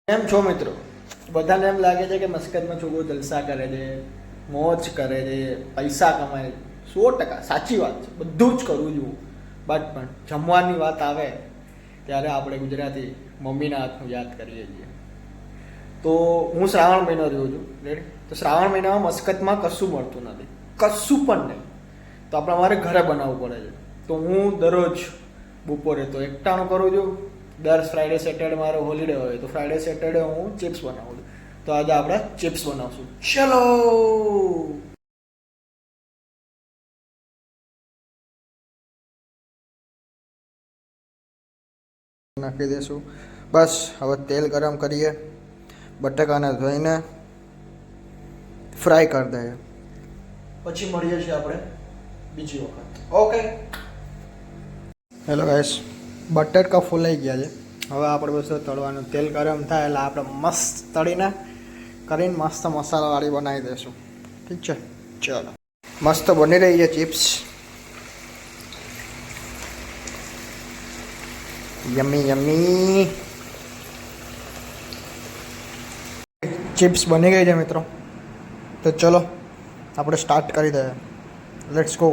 એમ છો મિત્રો? બધાને એમ લાગે છે કે મસ્કતમાં છોકરો જલસા કરે છે, મોજ કરે છે, પૈસા કમાય. 100% સાચી વાત છે, બધું જ કરવું જોઈએ. પણ જમવાની વાત આવે ત્યારે આપણે ગુજરાતી મમ્મીના હાથનું યાદ કરીએ છીએ. તો હું શ્રાવણ મહિનો રહ્યો છું રેડી. તો શ્રાવણ મહિનામાં મસ્કતમાં કશું મળતું નથી, કશું પણ નહીં. તો આપણે અમારે ઘરે બનાવવું પડે છે. તો હું દરરોજ બપોરે તો એકટાણું કરું છું. દર ફ્રાઈડે સેટરડે મારો હોલિડે હોય તો ફ્રાઈડે સેટરડે હું ચિપ્સ બનાવું છું. તો આજે આપણે ચિપ્સ બનાવશું. ચલો નાખી દઈશું. બસ હવે તેલ ગરમ કરીએ, બટાકાને ધોઈને ફ્રાય કરી દઈએ, પછી મળીએ છીએ આપણે બીજી વખત. ઓકે. હેલો ગાઈસ, બટાકા ફૂલાઈ ગયા છે. હવે આપણે બસ તળવાનું તેલ ગરમ થાય એટલે આપણે મસ્ત તળીને કરીને મસ્ત મસાલાવાળી બનાવી દઈશું. ઠીક છે, ચલો. મસ્ત બની રહી છે ચિપ્સ. યમ્મી યમ્મી ચિપ્સ બની ગઈ છે મિત્રો. તો ચલો આપણે સ્ટાર્ટ કરી દઈએ. Let's go.